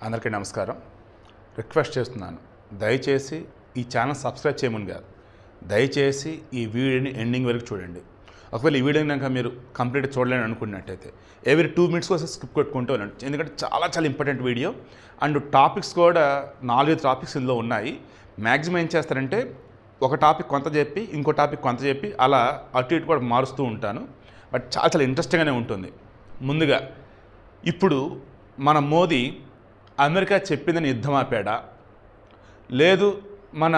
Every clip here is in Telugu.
అందరికీ నమస్కారం. రిక్వెస్ట్ చేస్తున్నాను, దయచేసి ఈ ఛానల్ సబ్స్క్రైబ్ చేయమని కాదు, దయచేసి ఈ వీడియోని ఎండింగ్ వరకు చూడండి. ఒకవేళ ఈ వీడియోని కనుక మీరు కంప్లీట్ చూడలేని అనుకున్నట్టయితే ఎవ్రీ 2 minutes కోసం స్కిప్ కొట్టుకుంటూ ఉన్నాను, ఎందుకంటే చాలా ఇంపార్టెంట్ వీడియో. అండ్ టాపిక్స్ కూడా 4-5 టాపిక్స్ ఇందులో ఉన్నాయి. మ్యాక్సిమం ఏం చేస్తారంటే ఒక టాపిక్ కొంత చెప్పి ఇంకో టాపిక్ కొంత చెప్పి అలా అటు ఇటు కూడా మారుస్తూ ఉంటాను. బట్ చాలా ఇంట్రెస్టింగ్గానే ఉంటుంది. ముందుగా ఇప్పుడు మన మోదీ అమెరికా చెప్పిందని యుద్ధం ఆపాడా, లేదు మన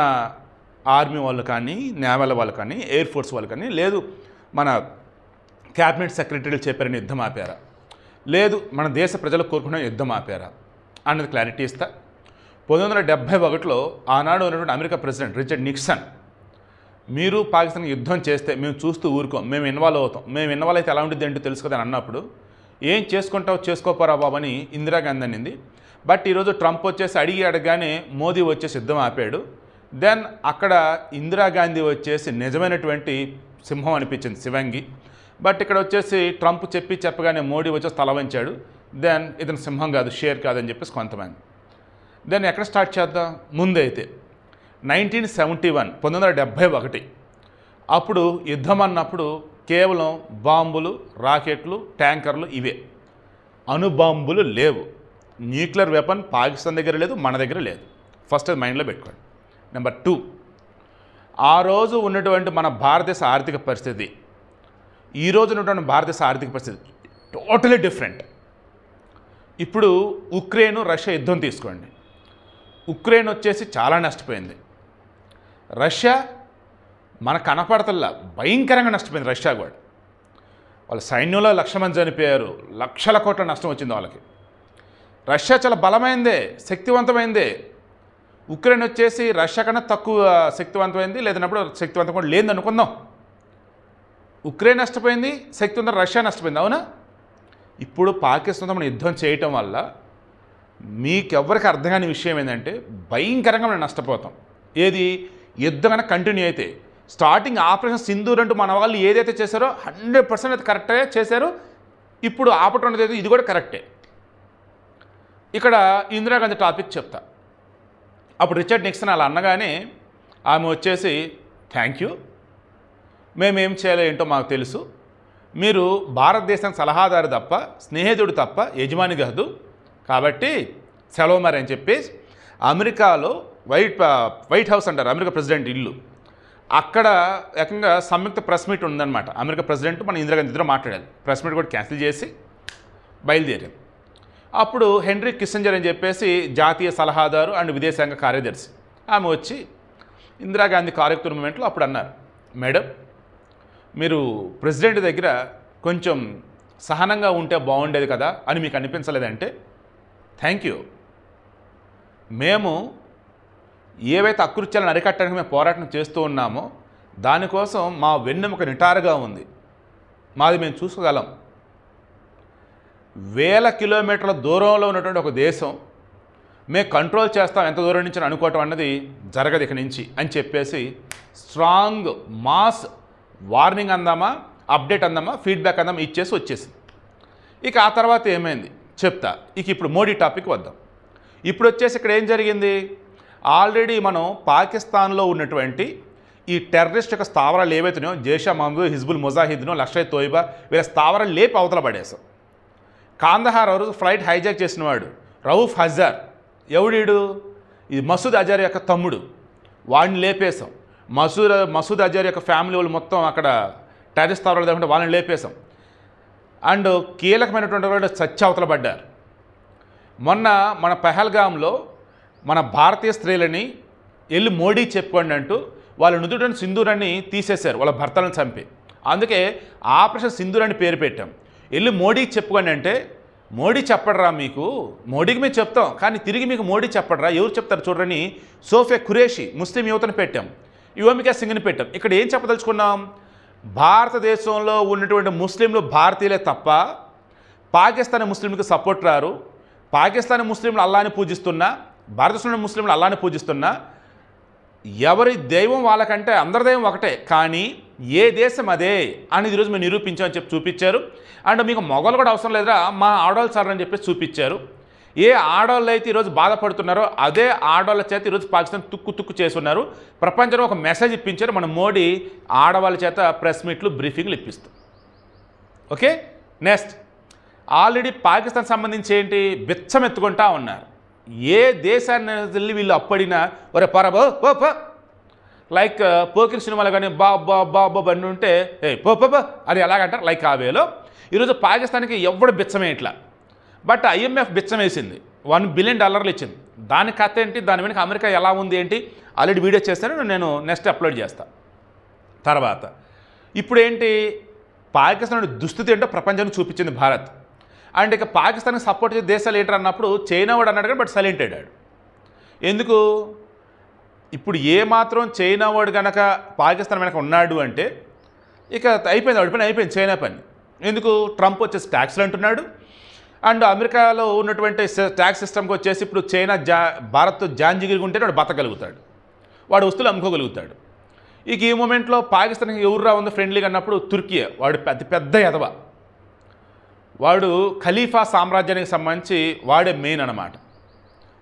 ఆర్మీ వాళ్ళు కానీ, నేవల్ వాళ్ళు కానీ, ఎయిర్ ఫోర్స్ వాళ్ళు కానీ, లేదు మన క్యాబినెట్ సెక్రటరీలు చెప్పారని యుద్ధం ఆపారా, లేదు మన దేశ ప్రజలు కోరుకున్న యుద్ధం ఆపారా అన్నది క్లారిటీ ఇస్తా. 1971లో ఆనాడు ఉన్నటువంటి అమెరికా ప్రెసిడెంట్ రిచర్డ్ నిక్సన్, మీరు పాకిస్తాన్కి యుద్ధం చేస్తే మేము చూస్తూ ఊరుకోం, మేము ఇన్వాల్వ్ అవుతాం, మేము ఇన్వాల్వ్ అయితే ఎలా ఉంటుంది ఏంటో తెలుసు కదా అని అన్నప్పుడు, ఏం చేసుకుంటావు చేసుకోపోరా బాబు అని ఇందిరాగాంధీ అనింది. బట్ ఈరోజు ట్రంప్ వచ్చేసి అడగగానే మోదీ వచ్చేసి యుద్ధం ఆపాడు. దెన్ అక్కడ ఇందిరాగాంధీ వచ్చేసి నిజమైనటువంటి సింహం అనిపించింది, శివంగి. బట్ ఇక్కడ వచ్చేసి ట్రంప్ చెప్పగానే మోడీ వచ్చేసి తల వంచాడు. దెన్ ఇతను సింహం కాదు, షేర్ కాదని చెప్పేసి కొంతమంది. దెన్ ఎక్కడ స్టార్ట్ చేద్దాం? ముందైతే 1971 అప్పుడు యుద్ధం అన్నప్పుడు కేవలం బాంబులు, రాకెట్లు, ట్యాంకర్లు, ఇవే. అణుబాంబులు లేవు. న్యూక్లియర్ వెపన్ పాకిస్తాన్ దగ్గర లేదు, మన దగ్గర లేదు. ఫస్ట్ అది మైండ్లో పెట్టుకోండి. నెంబర్ 2, ఆ రోజు ఉన్నటువంటి మన భారతదేశ ఆర్థిక పరిస్థితి ఈరోజు ఉన్నటువంటి భారతదేశ ఆర్థిక పరిస్థితి టోటలీ డిఫరెంట్. ఇప్పుడు ఉక్రెయిన్ రష్యా యుద్ధం తీసుకోండి. ఉక్రెయిన్ వచ్చేసి చాలా నష్టపోయింది. రష్యా మన కనపడతల్లా భయంకరంగా నష్టపోయింది. రష్యా కూడా వాళ్ళ సైన్యంలో 1,00,000 మంది చనిపోయారు, లక్షల కోట్ల నష్టం వచ్చింది వాళ్ళకి. రష్యా చాలా బలమైందే, శక్తివంతమైందే. ఉక్రెయిన్ వచ్చేసి రష్యా కన్నా తక్కువ శక్తివంతమైంది, లేదన్నప్పుడు శక్తివంతం కూడా లేదని అనుకుందాం. ఉక్రెయిన్ నష్టపోయింది, శక్తివంతం రష్యా నష్టపోయింది, అవునా? ఇప్పుడు పాకిస్తాన్తో మనం యుద్ధం చేయటం వల్ల మీకెవ్వరికి అర్థం కాని విషయం ఏంటంటే భయంకరంగా మనం నష్టపోతాం. ఏది యుద్ధం కన్నా కంటిన్యూ అయితే. స్టార్టింగ్ ఆపరేషన్ సింధూర్ అంటూ మన వాళ్ళు ఏదైతే చేశారో 100% అది కరెక్టే చేశారు. ఇప్పుడు ఆపటం అనేది ఇది కూడా కరెక్టే. ఇక్కడ ఇందిరాగాంధీ టాపిక్ చెప్తా. అప్పుడు రిచర్డ్ నిక్సన్ అలా అన్నగానే ఆమె వచ్చేసి థ్యాంక్ యూ, మేమేం చేయాలో ఏంటో మాకు తెలుసు, మీరు భారతదేశానికి సలహాదారు తప్ప, స్నేహితుడు తప్ప యజమాని కాదు, కాబట్టి సెలవు మరి అని చెప్పేసి అమెరికాలో వైట్ హౌస్ అంటారు, అమెరికా ప్రెసిడెంట్ ఇల్లు, అక్కడ ఏకంగా సంయుక్త ప్రెస్ మీట్ ఉందన్నమాట. అమెరికా ప్రెసిడెంట్ మన ఇందిరాగాంధీ ఇద్దరు మాట్లాడాలి. ప్రెస్ మీట్ కూడా క్యాన్సిల్ చేసి బయలుదేరారు. అప్పుడు హెన్రీ కిస్సింజర్ అని చెప్పేసి జాతీయ సలహాదారు అండ్ విదేశాంగ కార్యదర్శి, ఆమె వచ్చి ఇందిరాగాంధీ కార్యక్రమ మూమెంట్లో అప్పుడు అన్నారు, మేడం మీరు ప్రెసిడెంట్ దగ్గర కొంచెం సహనంగా ఉంటే బాగుండేది కదా అని మీకు అనిపించలేదంటే, థ్యాంక్ యూ, మేము ఏవైతే అకృత్యాలను అరికట్టడానికి మేము పోరాటం చేస్తూ ఉన్నామో దానికోసం మా వెన్నెముక నిటారుగా ఉంది, మాది మేము చూసుకోగలం. 1000 కిలోమీటర్ల దూరంలో ఉన్నటువంటి ఒక దేశం మేము కంట్రోల్ చేస్తాం ఎంత దూరం నుంచి అనుకోవటం అన్నది జరగదు ఇక నుంచి అని చెప్పేసి స్ట్రాంగ్ మాస్ వార్నింగ్ అందామా, అప్డేట్ అందామా, ఫీడ్బ్యాక్ అందామా ఇచ్చేసి వచ్చేసింది. ఇక ఆ తర్వాత ఏమైంది చెప్తా. ఇక ఇప్పుడు మోడీ టాపిక్ వద్దాం. ఇప్పుడు వచ్చేసి ఇక్కడ ఏం జరిగింది, ఆల్రెడీ మనం పాకిస్తాన్లో ఉన్నటువంటి ఈ టెర్రరిస్ట్ యొక్క స్థావరాలు ఏవైతున్నాయో జైషే మహమ్మద్, హిజ్బుల్ ముజాహిద్ను, లష్కర్ తోయిబా వీళ్ళ స్థావరాలు లేపి అవతల పడేసాం. కాందహార్ రోజు ఫ్లైట్ హైజాక్ చేసినవాడు రౌఫ్ హజార్, ఎవడీడు? ఇది మసూద్ అజార్ యొక్క తమ్ముడు, వాడిని లేపేశాం. మసూద్ అజార్ యొక్క ఫ్యామిలీ వాళ్ళు మొత్తం అక్కడ టెర్రరిస్ట్ స్థావరాలు లేకుండా వాళ్ళని లేపేశాం. అండ్ కీలకమైనటువంటి వాళ్ళు అవతల పడ్డారు. మొన్న మన పెహల్గాంలో మన భారతీయ స్త్రీలని వెళ్ళి మోడీ చెప్పుకోండి అంటూ వాళ్ళ నుదుటని సింధూరాన్ని తీసేశారు, వాళ్ళ భర్తలను చంపి. అందుకే ఆపరేషన్ సింధూర్ అని పేరు పెట్టాం. వెళ్ళి మోడీకి చెప్పుకోండి అంటే, మోడీ చెప్పడరా మీకు, మోడీకి మేము చెప్తాం కానీ తిరిగి మీకు మోడీ చెప్పడరా, ఎవరు చెప్తారు చూడరని సోఫియా ఖురేషి ముస్లిం యువతను పెట్టాం, యువమికా సింగ్ని పెట్టాం. ఇక్కడ ఏం చెప్పదలుచుకున్నాం, భారతదేశంలో ఉన్నటువంటి ముస్లింలు భారతీయులే తప్ప పాకిస్తానీ ముస్లింలకు సపోర్ట్ రారు. పాకిస్తానీ ముస్లింలు అల్లాని పూజిస్తున్నా, భారతదేశంలో ముస్లింలు అల్లాని పూజిస్తున్నా, ఎవరి దైవం వాళ్ళకంటే అందరి దైవం ఒకటే, కానీ ఏ దేశం అదే అని ఈరోజు మేము నిరూపించామని చెప్పి చూపించారు. అండ్ మీకు మొగలు కూడా అవసరం లేదురా, మా ఆడవాళ్ళు సార్ అని చెప్పేసి చూపించారు. ఏ ఆడవాళ్ళు అయితే ఈరోజు బాధపడుతున్నారో అదే ఆడవాళ్ళ చేత ఈరోజు పాకిస్తాన్ తుక్కు చేస్తున్నారు. ప్రపంచంలో ఒక మెసేజ్ ఇప్పించారు మన మోడీ ఆడవాళ్ళ చేత ప్రెస్ మీట్లు బ్రీఫింగ్లు ఇప్పిస్తూ. ఓకే, నెక్స్ట్ ఆల్రెడీ పాకిస్తాన్ సంబంధించి ఏంటి బిచ్చం ఎత్తుకుంటా ఉన్నారు. ఏ దేశాన్ని వెళ్ళి వీళ్ళు అప్పడినా ఒరే పరబో పో లైక్ పోకిరి సినిమాలు కానీ బాబా బండి ఉంటే ఏ పో అని ఎలాగంటారు లైక్ ఆ వేలో ఈరోజు పాకిస్తాన్కి ఎవడు బిచ్చమే ఇట్లా. బట్ IMF బిచ్చం వేసింది, $1 బిలియన్ ఇచ్చింది. దాని కథ ఏంటి, దాని వెనుక అమెరికా ఎలా ఉంది ఏంటి ఆల్రెడీ వీడియో చేస్తాను, నేను నెక్స్ట్ అప్లోడ్ చేస్తాను. తర్వాత ఇప్పుడు ఏంటి పాకిస్తాన్ దుస్థితి ఏంటో ప్రపంచానికి చూపించింది భారత్. అండ్ ఇక పాకిస్తాన్కి సపోర్ట్ చేసే దేశాలు ఏంటో అన్నప్పుడు చైనా వాడు అన్నాడు కానీ బట్ సైలెంట్ అయ్యాడు. ఎందుకు ఇప్పుడు ఏమాత్రం చైనా వాడు కనుక పాకిస్తాన్ వెనక ఉన్నాడు అంటే ఇక అయిపోయింది, వాడి పని అయిపోయింది చైనా పని. ఎందుకు ట్రంప్ వచ్చేసి ట్యాక్స్లు అంటున్నాడు. అండ్ అమెరికాలో ఉన్నటువంటి ట్యాక్స్ సిస్టమ్కి వచ్చేసి ఇప్పుడు చైనా భారత్తో జాంజిగిరి ఉంటే వాడు బతకగలుగుతాడు, వాడు వస్తువులు అమ్ముకోగలుగుతాడు. ఇక ఈ మూమెంట్లో పాకిస్తాన్కి ఎవరురా ఉందో ఫ్రెండ్లీగా అన్నప్పుడు తుర్కియా, వాడు పెద్ద ఎదవ, వాడు ఖలీఫా సామ్రాజ్యానికి సంబంధించి వాడే మెయిన్ అన్నమాట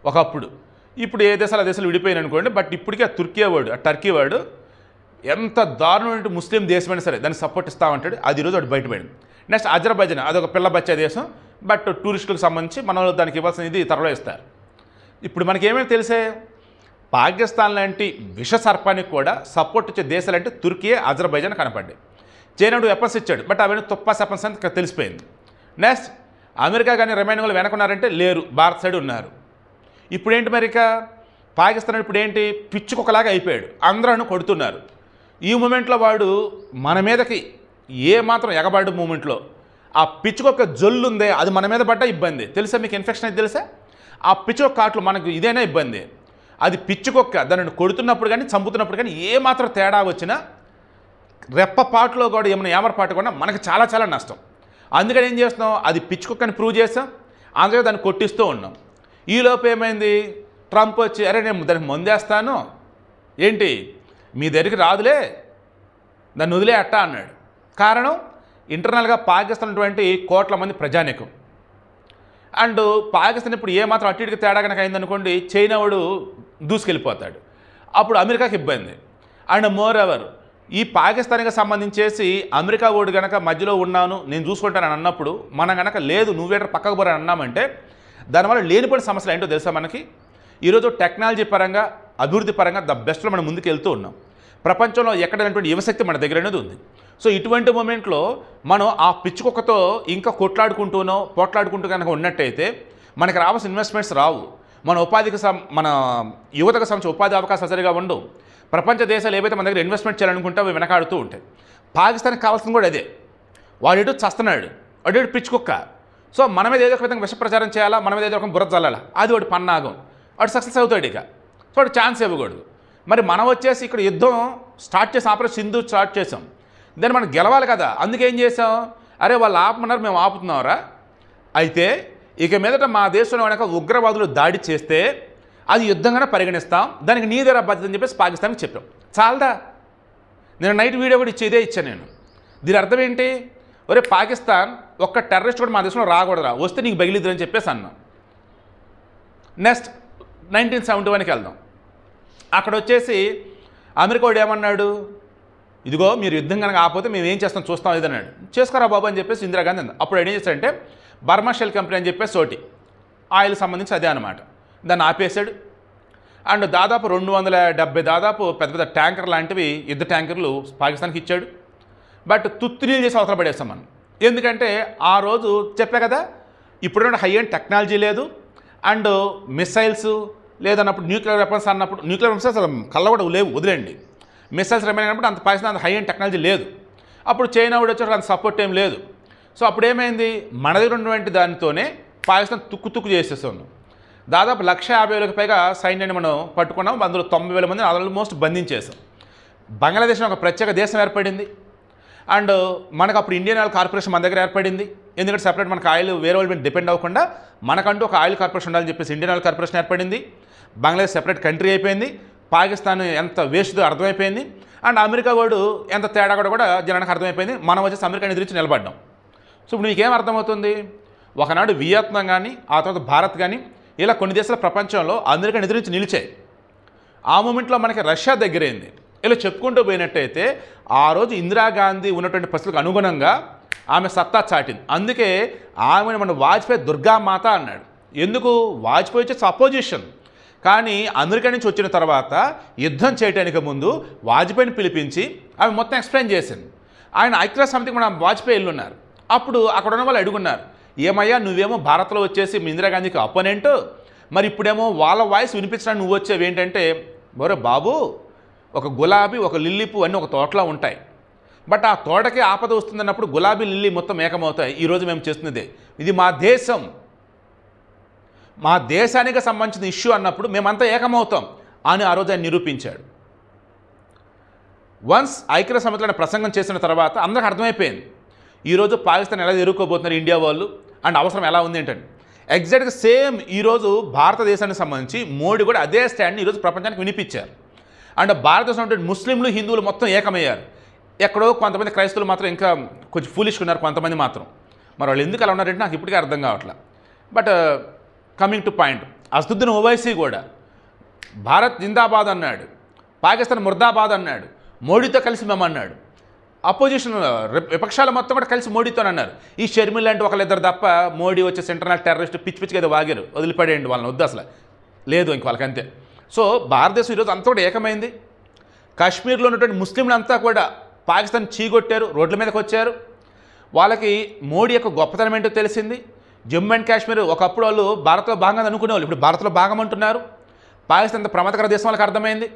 ఒకప్పుడు. ఇప్పుడు ఏ దేశాలు ఆ దేశాలు విడిపోయిన అనుకోండి, బట్ ఇప్పటికీ ఆ తుర్కియా వాడు ఆ టర్కీ వాడు ఎంత దారుణమైన ముస్లిం దేశమైనా సరే దాన్ని సపోర్ట్ ఇస్తామంటాడు. అది ఈరోజు వాడు బయటపడింది. నెక్స్ట్ అజర్బైజాన్, అదొక పిల్ల బచ్చే దేశం, బట్ టూరిస్టులకు సంబంధించి మన దానికి ఇవ్వాల్సిన ఇది త్వరలో ఇస్తారు. ఇప్పుడు మనకి ఏమేమి తెలిసే పాకిస్తాన్ లాంటి విష సర్పానికి కూడా సపోర్ట్ ఇచ్చే దేశాలంటే తుర్కియా అజర్బైజాన్ కనపడ్డాయి. చైనాడు వెపన్స్ ఇచ్చాడు, బట్ అవన్నీ తుప్పా సెపన్స్ అని తెలిసిపోయింది. నెక్స్ట్ అమెరికా కానీ రిమైనింగ్ వాళ్ళు వెనకున్నారంటే లేరు, భారత్ సైడ్ ఉన్నారు. ఇప్పుడేంటి మరి ఇక పాకిస్తాన్ ఇప్పుడు ఏంటి పిచ్చుకొకలాగా అయిపోయాడు, అందరూ కొడుతున్నారు. ఈ మూమెంట్లో వాడు మన మీదకి ఏ మాత్రం ఎగబాడు మూమెంట్లో ఆ పిచ్చుకొక్క జొల్లు ఉందే అది మన మీద పడ్డా ఇబ్బంది. తెలుసా మీకు, ఇన్ఫెక్షన్ అయితే తెలుసా? ఆ పిచ్చుకొక్క కాట్లు మనకు ఇదైనా ఇబ్బంది. అది పిచ్చుకొక్క దానిని కొడుతున్నప్పుడు కానీ చంపుతున్నప్పుడు కానీ ఏ మాత్రం తేడా వచ్చినా రెప్పపాటులో కూడా ఏమైనా ఏమరపాటు కూడా మనకు చాలా చాలా నష్టం. అందుకని ఏం చేస్తున్నాం, అది పిచ్చుకొక్కని ప్రూవ్ చేస్తాం, అందుకే దాన్ని కొట్టిస్తూ ఉన్నాం. ఈలోపు ఏమైంది, ట్రంప్ వచ్చి అరే నేను దానికి మందేస్తాను ఏంటి మీ దగ్గరికి రాదులే దాన్ని వదిలే అట్టా అన్నాడు. కారణం ఇంటర్నల్గా పాకిస్తాన్ అటువంటి కోట్ల మంది ప్రజానీకం. అండ్ పాకిస్తాన్ ఇప్పుడు ఏమాత్రం అటు ఇటుకి తేడా కనుక అయిందనుకోండి చైనా వాడు దూసుకెళ్ళిపోతాడు, అప్పుడు అమెరికాకి ఇబ్బంది. అండ్ మోర్ ఎవర్ ఈ పాకిస్తాన్కి సంబంధించేసి అమెరికా వాడు కనుక మధ్యలో ఉన్నాను నేను చూసుకుంటానని అన్నప్పుడు మనం కనుక లేదు నువ్వేటర్ పక్కకు పోరని అన్నామంటే దానివల్ల లేనిపోయిన సమస్యలు ఏంటో తెలుసా మనకి. ఈరోజు టెక్నాలజీ పరంగా అభివృద్ధి పరంగా ద బెస్ట్లో మనం ముందుకు వెళ్తూ ఉన్నాం. ప్రపంచంలో ఎక్కడైనటువంటి యువశక్తి మన దగ్గర అనేది ఉంది. సో ఇటువంటి మూమెంట్లో మనం ఆ పిచ్చుకొక్కతో ఇంకా పోట్లాడుకుంటూ కనుక ఉన్నట్టయితే మనకి రావాల్సిన ఇన్వెస్ట్మెంట్స్ రావు, మన ఉపాధికి మన యువతకు సంబంధించి ఉపాధి అవకాశాలు సరిగా ఉండవు. ప్రపంచ దేశాలు ఏవైతే మన దగ్గర ఇన్వెస్ట్మెంట్ చేయాలనుకుంటే అవి వెనకాడుతూ ఉంటాయి. పాకిస్తాన్కి కావాల్సింది కూడా అదే, వాడు చస్తున్నాడు, వాడు పిచ్చుకొక్క. సో మన మీద ఏదో ఒక విధంగా విష ప్రచారం చేయాలా, మన మీద ఏదో ఒక బుర్ర చల్లాలా, అది వాడు పన్నాగం, వాడు సక్సెస్ అవుతాడు. ఇక సో వాడు ఛాన్స్ ఇవ్వకూడదు. మరి మనం వచ్చేసి ఇక్కడ యుద్ధం స్టార్ట్ చేసి ఆపరేషన్ సింధు స్టార్ట్ చేసాం, దాన్ని మనం గెలవాలి కదా. అందుకేం చేసాం, అరే వాళ్ళు ఆపమన్నారు మేము ఆపుతున్నారా, అయితే ఇక మీదట మా దేశంలో కనుక ఉగ్రవాదులు దాడి చేస్తే అది యుద్ధంగానే పరిగణిస్తాం, దానికి నీ దగ్గర బాధ్యత అని చెప్పేసి పాకిస్తాన్కి చెప్పాం. చాలదా, నేను నైట్ వీడియో కూడా ఇదే ఇచ్చాను నేను. దీని అర్థం ఏంటి, ఒరే పాకిస్తాన్ ఒక్క టెర్రరిస్ట్ కూడా మా దేశంలో రాకూడదురా, వస్తే నీకు బగిలిద్దని చెప్పేసి అన్నాం. నెక్స్ట్ 1971కి వెళ్దాం. అక్కడ వచ్చేసి అమెరికా వాడు ఏమన్నాడు, ఇదిగో మీరు యుద్ధం కనుక ఆపోతే మేము ఏం చేస్తాం చూస్తాం ఇది అన్నాడు. చేసుకోరా బాబు అని చెప్పేసి ఇందిరాగాంధీ అంది. అప్పుడు ఏం చేశాడంటే బర్మా షెల్ కంపెనీ అని చెప్పేసి ఒకటి ఆయిల్ సంబంధించి అదే అనమాట, దాన్ని ఆపేశాడు. అండ్ దాదాపు 270 దాదాపు పెద్ద పెద్ద ట్యాంకర్ లాంటివి యుద్ధ ట్యాంకర్లు పాకిస్తాన్కి ఇచ్చాడు. బట్ తుత్తునీలు చేసి అవతల పడేస్తాం మనం. ఎందుకంటే ఆ రోజు చెప్పా కదా, ఇప్పుడున్న హై అండ్ టెక్నాలజీ లేదు, అండ్ మిసైల్స్ లేదన్నప్పుడు న్యూక్లియర్ వెపన్స్ అన్నప్పుడు న్యూక్లియర్ వెపన్స్ అసలు కళ్ళ కూడా లేవు, వదిలేండి. మిసైల్స్ రిమైన్ అన్నప్పుడు అంత పాకిస్తాన్ అంత హై అండ్ టెక్నాలజీ లేదు. అప్పుడు చైనా కూడా వచ్చి అంత సపోర్ట్ ఏం లేదు. సో అప్పుడు ఏమైంది, మన దగ్గర ఉన్నటువంటి దానితోనే పాకిస్తాన్ తుక్కు చేసేస్తుంది. దాదాపు 150,000కి పైగా సైన్యాన్ని మనం పట్టుకున్నాం, అందులో 90,000 మందిని ఆల్మోస్ట్ బంధించేసాం. బంగ్లాదేశ్ ఒక ప్రత్యేక దేశం ఏర్పడింది. అండ్ మనకు అప్పుడు ఇండియన్ ఆయిల్ కార్పొరేషన్ మన దగ్గర ఏర్పడింది. ఎందుకంటే సెపరేట్ మనకు ఆయిల్ వేరే వాళ్ళ మీద డిపెండ్ అవ్వకుండా మనకంటూ ఒక ఆయిల్ కార్పొరేషన్ ఉండాలని చెప్పేసి ఇండియన్ ఆయిల్ కార్పొరేషన్ ఏర్పడింది. బంగ్లాదేశ్ సెపరేట్ కంట్రీ అయిపోయింది. పాకిస్తాన్ ఎంత వేస్ట్దో అర్థమైపోయింది. అండ్ అమెరికా వాడు ఎంత తేడా కూడా జనానికి అర్థమైపోయింది. మనం వచ్చేసి అమెరికాని ఎదిరించి నిలబడ్డాం. సో ఇప్పుడు మీకేం అర్థమవుతుంది, ఒకనాడు వియత్నాం కానీ ఆ తర్వాత భారత్ కానీ ఇలా కొన్ని దేశాల ప్రపంచంలో అమెరికాని ఎదిరించి నిలిచాయి. ఆ మూమెంట్లో మనకి రష్యా దగ్గరైంది. ఇలా చెప్పుకుంటూ పోయినట్టయితే ఆ రోజు ఇందిరాగాంధీ ఉన్నటువంటి పరిస్థితులకు అనుగుణంగా ఆమె సత్తా చాటింది. అందుకే ఆమెను మన వాజ్పేయి దుర్గామాత అన్నాడు. ఎందుకు? వాజ్పేయి వచ్చేసి అపోజిషన్, కానీ అమెరికా నుంచి వచ్చిన తర్వాత యుద్ధం చేయడానికి ముందు వాజ్పేయిని పిలిపించి ఆమె మొత్తం ఎక్స్ప్లెయిన్ చేసింది. ఆయన ఐక్యరాజ్య సమితికి మన వాజ్పేయి వెళ్ళున్నారు. అప్పుడు అక్కడ ఉన్న వాళ్ళు అడుగున్నారు, ఏమయ్యా నువ్వేమో భారత్లో వచ్చేసి ఇందిరాగాంధీకి అపోనెంట్, మరి ఇప్పుడేమో వాళ్ళ వాయిస్ వినిపించడానికి నువ్వు వచ్చేవి ఏంటంటే, బోరే బాబు ఒక గులాబీ ఒక లిల్లీ పువ్వు అన్నీ ఒక తోటలో ఉంటాయి, బట్ ఆ తోటకి ఆపద వస్తుందన్నప్పుడు గులాబీ లిల్లీ మొత్తం ఏకమవుతాయి. ఈరోజు మేము చేస్తున్నదే ఇది మా దేశం, మా దేశానికి సంబంధించిన ఇష్యూ అన్నప్పుడు మేమంతా ఏకమవుతాం అని ఆ రోజు ఆయన నిరూపించాడు. వన్స్ ఐక్యరాజ్య సమితిలో ప్రసంగం చేసిన తర్వాత అందరికి అర్థమైపోయింది ఈరోజు పాకిస్తాన్ ఎలా ఎదుర్కోబోతున్నారు ఇండియా వాళ్ళు అండ్ అవసరం ఎలా ఉంది ఏంటంటే. ఎగ్జాక్ట్గా సేమ్ ఈరోజు భారతదేశానికి సంబంధించి మోడీ కూడా అదే స్టాండ్ని ఈరోజు ప్రపంచానికి వినిపించారు. అండ్ భారతదేశంలో ఉంటే ముస్లింలు హిందువులు మొత్తం ఏకమయ్యారు. ఎక్కడో కొంతమంది క్రైస్తవులు మాత్రం ఇంకా కొంచెం ఫూలిష్గా ఉన్నారు కొంతమంది మాత్రం. మరి వాళ్ళు ఎందుకు అలా ఉన్నారంటే నాకు ఇప్పటికీ అర్థం కావట్లేదు. But coming to point, Asaduddin Owaisi కూడా భారత్ జిందాబాద్ అన్నాడు, పాకిస్తాన్ ముర్దాబాద్ అన్నాడు, మోడీతో కలిసి మేము అన్నాడు. అపోజిషన్ విపక్షాలు మొత్తం కూడా కలిసి మోడీతో అన్నారు. ఈ షర్మిల లాంటి ఒకళ్ళిద్దరు తప్ప మోడీ వచ్చేసి ఇంటర్నల్ టెర్రరిస్ట్ పిచ్చి పిచ్చిగా ఏదో వాగారు, వదిలిపడేయండి వాళ్ళని, వద్దు అసలు లేదు ఇంక వాళ్ళకి అంతే. సో భారతదేశం ఈరోజు అంతా కూడా ఏకమైంది. కాశ్మీర్లో ఉన్నటువంటి ముస్లింలు అంతా కూడా పాకిస్తాన్ చీగొట్టారు, రోడ్ల మీదకి వచ్చారు. వాళ్ళకి మోడీ యొక్క గొప్పతనం ఏంటో తెలిసింది. జమ్మూ అండ్ కాశ్మీర్ ఒకప్పుడు వాళ్ళు భారత్లో భాగంగా అనుకునేవాళ్ళు, ఇప్పుడు భారత్లో భాగం అంటున్నారు. పాకిస్తాన్ ప్రమాదకర దేశం వాళ్ళకి అర్థమైంది.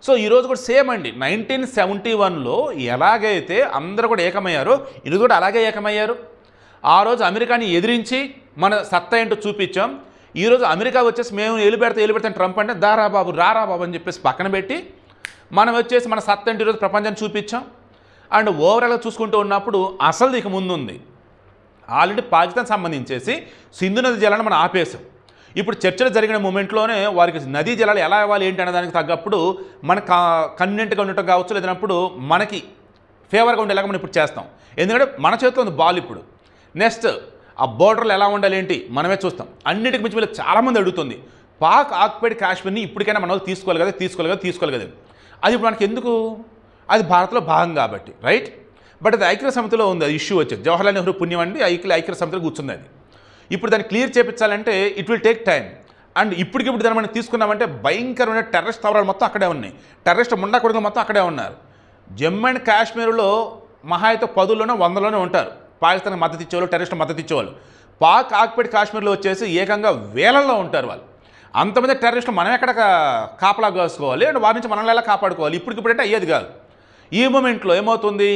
సో ఈరోజు కూడా సేమ్ అండి, 1971లో ఎలాగైతే అందరూ కూడా ఏకమయ్యారో ఈరోజు కూడా అలాగే ఏకమయ్యారు. ఆ రోజు అమెరికాని ఎదిరించి మన సత్తా ఏంటో చూపించాం. ఈరోజు అమెరికా వచ్చేసి మేము ఏలు పెడతాం ట్రంప్ అంటే దారా బాబు రారా బాబు అని చెప్పేసి పక్కన పెట్టి మనం వచ్చేసి మన సత్తా ఏంటో ఈరోజు ప్రపంచాన్ని చూపించాం. అండ్ ఓవరాల్గా చూసుకుంటూ ఉన్నప్పుడు అసలు ఇక ముందుంది. ఆల్రెడీ పాకిస్తాన్ సంబంధించేసి సింధు నది జలాన్ని మనం ఆపేసాం. ఇప్పుడు చర్చలు జరిగిన మూమెంట్లోనే వారికి నదీ జలాలు ఎలా ఇవ్వాలి ఏంటి అనే దానికి తగ్గప్పుడు మన కన్వీనెంట్గా ఉండటం కావచ్చు, లేదన్నప్పుడు మనకి ఫేవర్గా ఉండేలాగా మనం ఇప్పుడు చేస్తాం. ఎందుకంటే మన చేతిలో ఉంది బాల్. ఇప్పుడు నెక్స్ట్ ఆ బోర్డర్లు ఎలా ఉండాలి ఏంటి మనమే చూస్తాం. అన్నిటికి మించి వీళ్ళకి చాలామంది అడుగుతుంది, పాక్ ఆక్యుపైడ్ కాశ్మీర్ని ఇప్పటికైనా మన వాళ్ళు తీసుకోవాలి కదా. అది ఇప్పుడు మనకి ఎందుకు? అది భారత్లో భాగం కాబట్టి, రైట్. బట్ అది ఐక్యరాజ్య సమితిలో ఉంది, అది ఇష్యూ వచ్చేది. జవహర్లాల్ నెహ్రూ పుణ్యం అండి ఐక్యరాజ్య సమితిలో కూర్చుంది అది. ఇప్పుడు దాన్ని క్లియర్ చేయించాలంటే it will take time. And ఇప్పటికిప్పుడు దాన్ని మనం తీసుకున్నామంటే భయంకరమైన టెర్రరిస్ట్ స్థావరాలు మొత్తం అక్కడే ఉన్నాయి, టెర్రరిస్ట్ ముండా కొడుకులు మొత్తం అక్కడే ఉన్నారు. జమ్మూ అండ్ కాశ్మీర్లో మహా అయితే 10లోనో 100లోనే ఉంటారు పాకిస్తాన్కి మద్దతు ఇచ్చేవాళ్ళు, టెర్రరిస్ట్ మద్దతు ఇచ్చేవాళ్ళు. పాక్ ఆక్యుపైడ్ కాశ్మీర్లో వచ్చేసి ఏకంగా వేలల్లో ఉంటారు వాళ్ళు. అంతమంది టెర్రరిస్టులు మనం ఎక్కడ కాపలా కాసుకోవాలి అండ్ వారి నుంచి మనల్ని ఎలా కాపాడుకోవాలి? ఇప్పుడంటే అయ్యేది కాదు. ఈ మూమెంట్లో ఏమవుతుంది,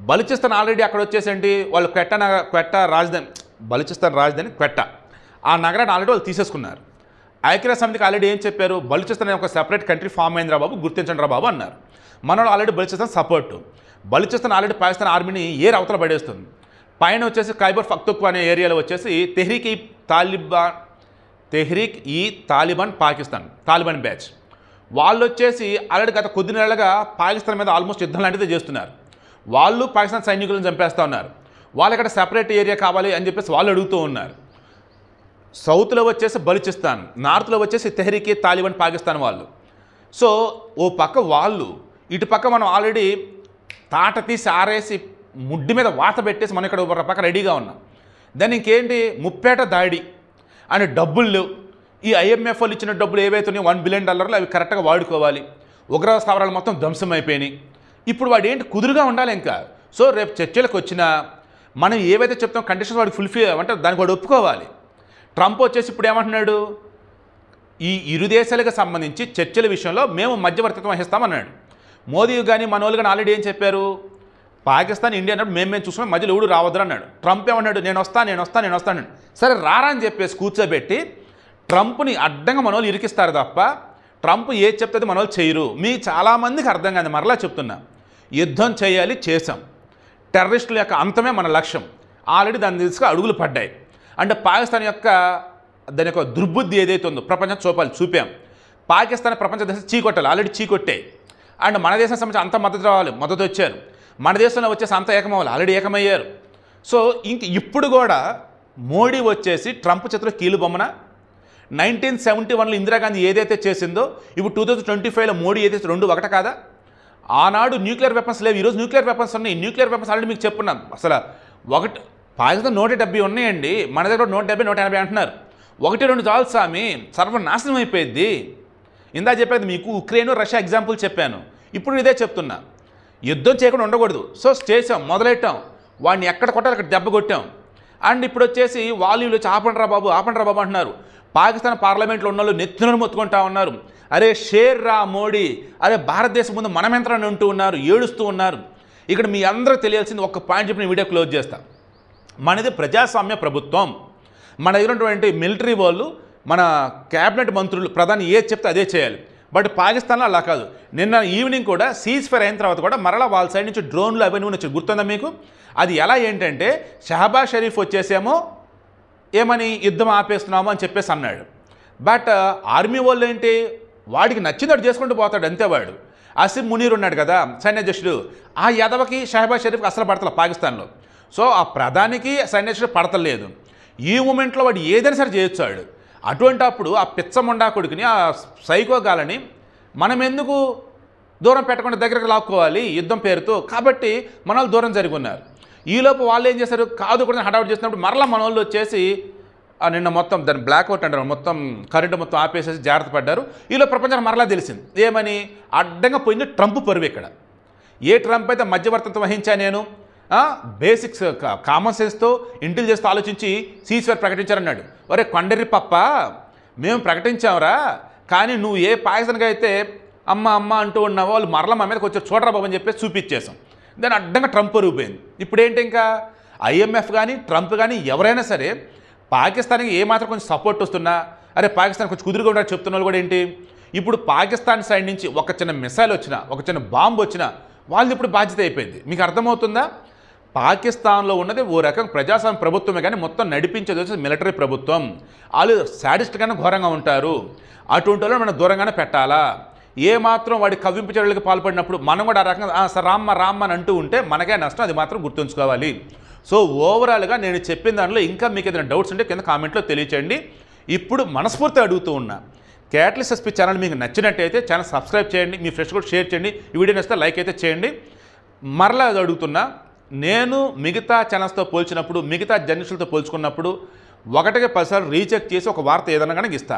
బలూచిస్తాన్ ఆల్రెడీ అక్కడ వచ్చేసేంటి వాళ్ళు క్వెట్ట రాజధాని, బలూచిస్తాన్ రాజధాని క్వెట్ట, ఆ నగరాన్ని ఆల్రెడీ వాళ్ళు తీసేసుకున్నారు. ఐక్యరాజ్య సమితికి ఆల్రెడీ ఏం చెప్పారు, బలూచిస్తాన్ ఒక సెపరేట్ కంట్రీ ఫామ్ అయింది రా బాబు, గుర్తించండి రా బాబు అన్నారు. మనోళ్ళు already Balochistan support. Balochistan already Pakistan ఆర్మీని ఏర్ అవతల పడేస్తుంది. పైన వచ్చేసి ఖైబర్ పఖ్తూన్ఖ్వా అనే ఏరియాలో వచ్చేసి తెహ్రీక్ ఈ తాలిబాన్ తాలిబాన్ బ్యాచ్ వాళ్ళు వచ్చేసి ఆల్రెడీ గత కొద్ది నెలలుగా పాకిస్తాన్ మీద ఆల్మోస్ట్ యుద్ధం లాంటిదే చేస్తున్నారు. వాళ్ళు పాకిస్తాన్ సైనికులను చంపేస్తూ ఉన్నారు. వాళ్ళు ఇక్కడ సెపరేట్ ఏరియా కావాలి అని చెప్పేసి వాళ్ళు అడుగుతూ ఉన్నారు. సౌత్లో వచ్చేసి బలూచిస్తాన్, నార్త్లో వచ్చేసి తెహ్రీక్ ఈ తాలిబాన్ పాకిస్తాన్ వాళ్ళు. సో ఓ పక్క వాళ్ళు, ఇటు పక్క మనం ఆల్రెడీ తాట తీసి ఆరేసి ముడ్డి మీద వాత పెట్టేసి మనం ఇక్కడ ఒక పక్క రెడీగా ఉన్నాం. దాన్ని ఇంకేంటి ముప్పేట దాడి అని డబ్బులు లేవు. ఈ IMF వాళ్ళు ఇచ్చిన డబ్బులు ఏవైతే ఉన్నాయో $1 బిలియన్ అవి కరెక్ట్గా వాడుకోవాలి. ఉగ్రవాద స్థావరాలు మొత్తం ధ్వంసం అయిపోయినాయి. ఇప్పుడు వాడు ఏంటి కుదురుగా ఉండాలి ఇంకా. సో రేపు చర్చలకు వచ్చినా మనం ఏవైతే చెప్తాం కండిషన్స్ వాడికి ఫుల్ఫిల్ అంటే దానికి వాడు ఒప్పుకోవాలి. ట్రంప్ వచ్చేసి ఇప్పుడు ఏమంటున్నాడు, ఈ ఇరు దేశాలకు సంబంధించి చర్చల విషయంలో మేము మధ్యవర్తిత్వం వహిస్తామన్నాడు. మోదీ కానీ మనోళ్ళు కానీ ఆల్రెడీ ఏం చెప్పారు, పాకిస్తాన్ ఇండియా అన్నప్పుడు మేము చూసుకుని మధ్యలో ఎవడు రావద్దు అన్నాడు. ట్రంప్ ఏమన్నాడు, నేను వస్తాను. సరే రారా అని చెప్పేసి కూర్చోబెట్టి ట్రంప్ని అడ్డంగా మనోళ్ళు ఇరికిస్తారు తప్ప ట్రంప్ ఏది చెప్తుంది మనోళ్ళు చేయరు. మీ చాలామందికి అర్థం కాదు, మరలా చెప్తున్నా, యుద్ధం చేయాలి, చేసాం. టెర్రరిస్టుల యొక్క అంతమే మన లక్ష్యం. ఆల్రెడీ దాన్ని తీసుకు అడుగులు పడ్డాయి. అంటే పాకిస్తాన్ యొక్క దాని యొక్క దుర్బుద్ధి ఏదైతే ఉందో ప్రపంచం చూపాం. పాకిస్తాన్ ప్రపంచ దేశం చీకొట్టాలి, ఆల్రెడీ చీకొట్టాయి. అండ్ మన దేశం సంబంధించి అంత మద్దతు వచ్చారు. మన దేశంలో వచ్చేసి అంత ఏకమవ్వాలి, ఆల్రెడీ ఏకమయ్యారు. సో ఇప్పుడు కూడా మోడీ వచ్చేసి ట్రంప్ చేతిలో కీలు బొమ్మన. 1971లో ఇందిరాగాంధీ ఏదైతే చేసిందో ఇప్పుడు 2025లో మోడీ ఏదైతే రెండు ఒకట కాదా? ఆనాడు న్యూక్లియర్ వెపన్స్ లేవు, ఈరోజు న్యూక్లియర్ వెపన్స్ ఉన్నాయి. న్యూక్లియర్ వెపన్స్ ఆల్రెడీ మీకు చెప్పున్నాం. అసలు ఒకటి పాకిస్తాన్ 170 ఉన్నాయండి, మన దగ్గర 170 180 అంటున్నారు. 1-2 చాలు స్వామి, సర్వనాశనం అయిపోయింది. ఇందా చెప్పేది మీకు ఉక్రెయిన్ రష్యా ఎగ్జాంపుల్ చెప్పాను, ఇప్పుడు ఇదే చెప్తున్నా. యుద్ధం చేయకుండా ఉండకూడదు. సో చేసాం, మొదలెట్టాం, వాడిని ఎక్కడ కొట్టాలి అక్కడ దెబ్బ కొట్టాం. అండ్ ఇప్పుడు వచ్చేసి వాళ్ళు వచ్చి ఆపండ్రా బాబు అంటున్నారు. పాకిస్తాన్ పార్లమెంట్లో ఉన్న వాళ్ళు నెత్తిన మొత్తుకుంటా ఉన్నారు, అరే షేర్ రా మోడీ, అరే భారతదేశం ముందు మనమెంతరని ఉంటూ ఉన్నారు, ఏడుస్తూ ఉన్నారు. ఇక్కడ మీ అందరూ తెలియాల్సింది ఒక పాయింట్ చెప్పి నేను వీడియో క్లోజ్ చేస్తాను. మనది ప్రజాస్వామ్య ప్రభుత్వం. మన దగ్గర ఉన్నటువంటి మిలిటరీ వాళ్ళు, మన క్యాబినెట్ మంత్రులు, ప్రధాని ఏది చెప్తే అదే చేయాలి. బట్ పాకిస్తాన్లో అలా కాదు. నిన్న ఈవినింగ్ కూడా సీజ్ ఫైర్ అయిన తర్వాత కూడా మరలా వాళ్ళ సైడ్ నుంచి డ్రోన్లు అవన్నీ వచ్చి గుర్తుందా మీకు? అది ఎలా ఏంటంటే షహబాజ్ షరీఫ్ వచ్చేసేమో ఏమని యుద్ధం ఆపేస్తున్నాము అని చెప్పేసి అన్నాడు. బట్ ఆర్మీ వాళ్ళు ఏంటి, వాడికి నచ్చినట్టు చేసుకుంటూ పోతాడు అంతే. వాడు అసిమ్ మునీర్ ఉన్నాడు కదా సైన్యాధ్యక్షుడు, ఆ యాదవకి షహబాజ్ షరీఫ్కి అసలు పడతలే పాకిస్తాన్లో. సో ఆ ప్రధానికి సైన్యాధ్యక్షుడు పడతలేదు. ఈ మూమెంట్లో వాడు ఏదైనా సరే చేయొచ్చాడు. అటువంటి అప్పుడు ఆ పిచ్చముండా కొడుకుని, ఆ సైకోగాలని మనం ఎందుకు దూరం పెట్టకుండా దగ్గరకు లాక్కోవాలి యుద్ధం పేరుతో? కాబట్టి మన వాళ్ళు దూరం జరిగి ఉన్నారు. ఈలోపు వాళ్ళు ఏం చేశారు, కాదు కూడా హడావుట్ చేసినప్పుడు మరలా మన వాళ్ళు వచ్చేసి నిన్న మొత్తం దాన్ని బ్లాక్అవుట్ అంటారు, మొత్తం కరెంటు మొత్తం ఆపేసేసి జాగ్రత్త పడ్డారు. ఈలో ప్రపంచానికి మరలా తెలిసింది ఏమని, అడ్డంగా పోయింది ట్రంప్ పరువు. ఇక్కడ ఏ ట్రంప్ అయితే మధ్యవర్తిత్వం వహించా నేను, బేసిక్స్ కామన్ సెన్స్తో ఇంటెలిజెన్స్తో ఆలోచించి సీజ్ఫైర్ ప్రకటించారన్నాడు. ఒరే కొండరి పప్ప, మేము ప్రకటించాంరా, కానీ నువ్వు ఏ పాకిస్తాన్కి అయితే అమ్మ అమ్మ అంటూ ఉన్నావో వాళ్ళు మరలా మా మీద కొంచెం చూడరా బాబు అని చెప్పేసి చూపించేసాం. దాన్ని అడ్డంగా ట్రంప్ పరుగుపోయింది. ఇప్పుడేంటి, ఇంకా ఐఎంఎఫ్ కానీ ట్రంప్ కానీ ఎవరైనా సరే పాకిస్తాన్కి ఏమాత్రం కొంచెం సపోర్ట్ వస్తున్నా, అరే పాకిస్తాన్ కొంచెం కుదురుగా ఉండాలని చెప్తున్న వాళ్ళు కూడా ఏంటి, ఇప్పుడు పాకిస్తాన్ సైడ్ నుంచి ఒక చిన్న మిసైల్ వచ్చినా, ఒక చిన్న బాంబు వచ్చినా వాళ్ళది ఇప్పుడు బాధ్యత అయిపోయింది. మీకు అర్థమవుతుందా? పాకిస్తాన్లో ఉన్నది ఓ రకం ప్రజాస్వామ్య ప్రభుత్వమే, కానీ మొత్తం నడిపించేది వచ్చి మిలిటరీ ప్రభుత్వం. వాళ్ళు శాడిస్ట్గానే ఘోరంగా ఉంటారు. అటువంటి వాళ్ళు మనం దూరంగానే పెట్టాలా. ఏమాత్రం వాడి కవ్వింపు చర్యలకు పాల్పడినప్పుడు మనం కూడా ఆ రకంగా సార్ రామ్మ అని అంటూ ఉంటే మనకే నష్టం, అది మాత్రం గుర్తుంచుకోవాలి. సో ఓవరాల్గా నేను చెప్పిన దానిలో ఇంకా మీకు ఏదైనా డౌట్స్ ఉంటే కింద కామెంట్లో తెలియచేయండి. ఇప్పుడు మనస్ఫూర్తిగా అడుగుతూ ఉన్నా, క్యాటలిస్ట్ ఎస్పీ ఛానల్ మీకు నచ్చినట్టయితే ఛానల్ సబ్స్క్రైబ్ చేయండి, మీ ఫ్రెండ్స్ కూడా షేర్ చేయండి, ఈ వీడియో నచ్చితే లైక్ అయితే చేయండి. మరలా అది అడుగుతున్నా, నేను మిగతా ఛానల్స్తో పోల్చినప్పుడు, మిగతా జర్నలిస్టులతో పోల్చుకున్నప్పుడు 1కి 10 సార్లు రీచెక్ చేసి ఒక వార్త ఏదైనా కానీ ఇస్తా.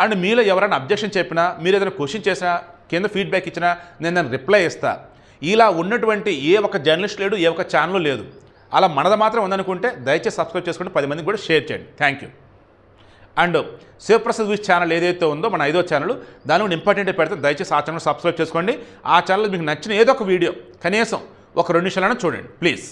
అండ్ మీలో ఎవరైనా అబ్జెక్షన్ చెప్పినా, మీరు ఏదైనా క్వశ్చన్ చేసినా, కింద ఫీడ్బ్యాక్ ఇచ్చినా నేను దాన్ని రిప్లై ఇస్తా. ఇలా ఉన్నటువంటి ఏ ఒక్క జర్నలిస్ట్ లేడు, ఏ ఒక్క ఛానల్ లేదు. అలా మనది మాత్రం ఉందనుకుంటే దయచేసి సబ్స్క్రైబ్ చేసుకుంటే 10 మందికి కూడా షేర్ చేయండి. Thank you. అండ్ శివప్రసాద్ విజ్ ఛానల్ ఏదైతే ఉందో మన 5వ ఛానల్, దాని కూడా ఇంపార్టెంట్ పెడితే దయచేసి ఆ ఛానల్ సబ్స్క్రైబ్ చేసుకోండి. ఆ ఛానల్ మీకు నచ్చిన ఏదో ఒక వీడియో కనీసం ఒక 2 నిమిషాలైనా చూడండి ప్లీజ్.